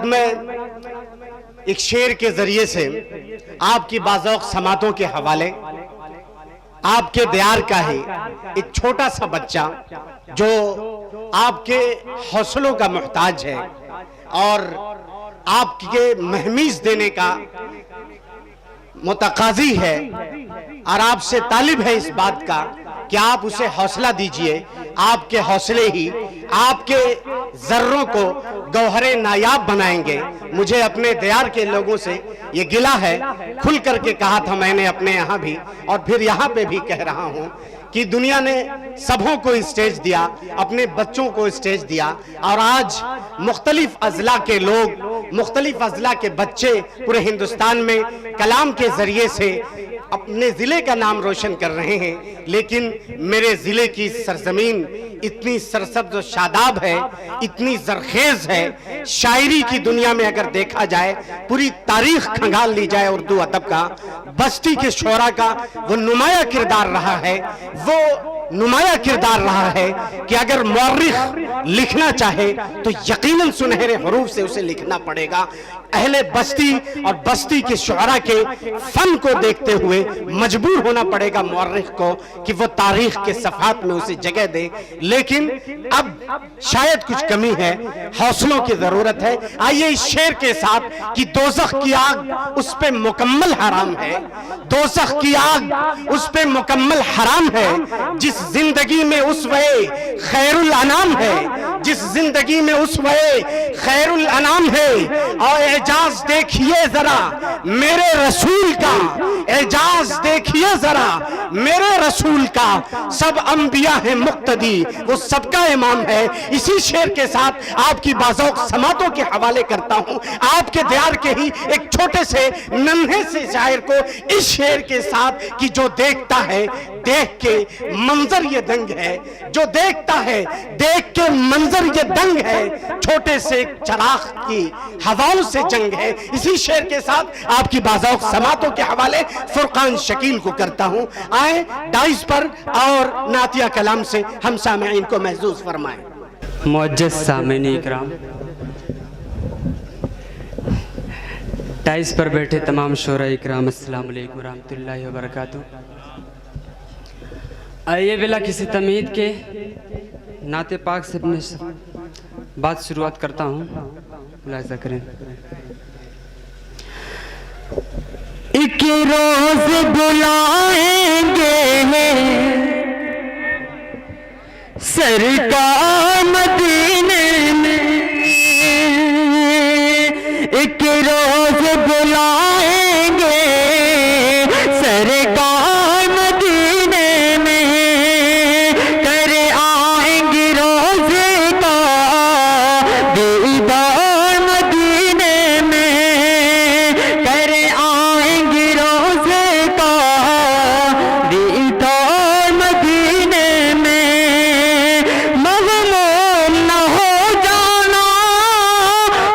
میں ایک شعر کے ذریعے سے آپ کی باذوق سماعتوں کے حوالے آپ کے دیار کا ہی ایک چھوٹا سا بچہ جو آپ کے حوصلوں کا محتاج ہے اور آپ کے مہمیز دینے کا متقاضی ہے اور آپ سے طالب ہے اس بات کا کہ آپ اسے حوصلہ دیجئے. آپ کے حوصلے ہی آپ کے ذروں کو گوہر نایاب بنائیں گے. مجھے اپنے دیار کے لوگوں سے یہ گلہ ہے, کھل کر کے کہا تھا میں نے اپنے یہاں بھی اور پھر یہاں پہ بھی کہہ رہا ہوں کہ دنیا نے سبھوں کو اسٹیج دیا, اپنے بچوں کو اسٹیج دیا, اور آج مختلف اضلاع کے لوگ, مختلف اضلاع کے بچے پورے ہندوستان میں کلام کے ذریعے سے اپنے ضلع کا نام روشن کر رہے ہیں. لیکن میرے ضلع کی سرزمین اتنی سرسبز و شاداب ہے, اتنی زرخیز ہے. شاعری کی دنیا میں اگر دیکھا جائے, پوری تاریخ کھنگال لی جائے اردو ادب کا, بستی کے شعراء کا وہ نمایاں کردار رہا ہے. وہ نمایاں کردار رہا ہے کہ اگر مورخ لکھنا چاہے تو یقیناً سنہرے حروف سے اسے لکھنا پڑے گا. اہل بستی اور بستی کے شعراء کے فن کو دیکھتے ہوئے مجبور ہونا پڑے گا مورخ کو کہ وہ تاریخ کے صفحات میں اسے جگہ دے. لیکن اب شاید کچھ کمی ہے, حوصلوں کی ضرورت ہے. آئیے اس شعر کے ساتھ کہ دوزخ کی آگ اس پہ مکمل حرام ہے, دوزخ کی آگ اس پہ مکمل حرام ہے. جس زندگی میں اسوے خیر الانام ہے, جس زندگی میں اسوے خیر الانام ہے. اور اعجاز دیکھیے ذرا میرے رسول کا, اعجاز دیکھیے ذرا میرے رسول کا. سب انبیاء ہیں مقتدی, وہ سب کا امام ہے. اسی شعر کے ساتھ آپ کی باذوق سماعتوں کے حوالے کرتا ہوں, آپ کے دیار کے ہی ایک چھوٹے سے ننھے سے شاعر کو اس شعر کے ساتھ کہ جو دیکھتا ہے دیکھ کے منظر یہ دنگ ہے, جو دیکھتا ہے دیکھ کے منظر یہ دنگ ہے, چھوٹے سے چراغ کی ہواؤں سے جنگ ہے. اسی شعر کے ساتھ آپ کی باذوق سماعتوں کے حوالے فرقان شکیل کو کرتا ہوں. آئیں ڈائز پر اور نعتیہ کلام سے ہم سامعین کو محظوظ فرمائیں. معزز سامعین اکرام, ڈائز پر بیٹھے تمام شعراء اکرام, السلام علیکم ورحمۃ اللہ وبرکاتہ. آئیے بلا کسی تمہید کے نعت پاک سے اپنے بات شروعات کرتا ہوں, ملاحظہ کریں. ایک روز بلائیں گے سرکار مدینے میں, ایک روز بلائیں گے سرکار مدینے میں, کر آئیں گے روز کا دیدار مدینے میں, کر آئیں گے روز کا دیدار مدینے میں. مغموم نہ ہو جانا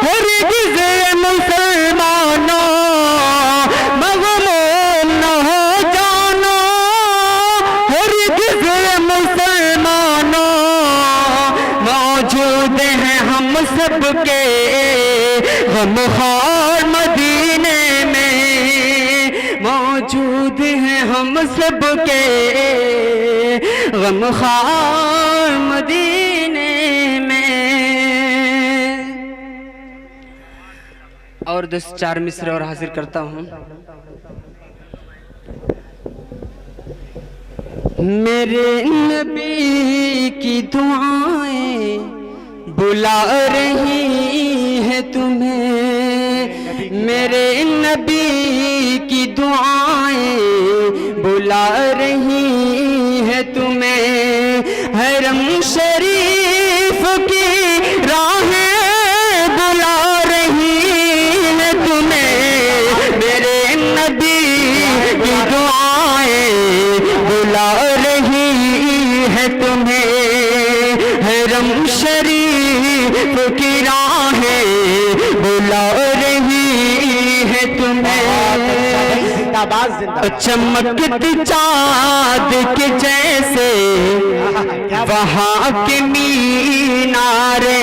ہرگز مسلمانوں, مغموم نہ ہو جانا ہرگز مسلمانوں. موجود ہیں ہم سب کے غمخوار مدینے میں, موجود ہیں ہم سب کے غمخوار مدینے میں. اور 4 مصرے اور حاضر کرتا ہوں. میرے نبی کی دعائیں بلا رہی ہیں تمہیں, میرے نبی کی دعائیں بلا رہی ہیں تمہیں, حرم شریف کی راہیں بلا رہی ہیں تمہیں, میرے نبی کی دعائیں بلا رہی ہیں تمہیں, حرم شریف کی راہیں بلا رہی ہیں تمہیں. چمکتی چاند کے جیسے وہاں کے مینارے,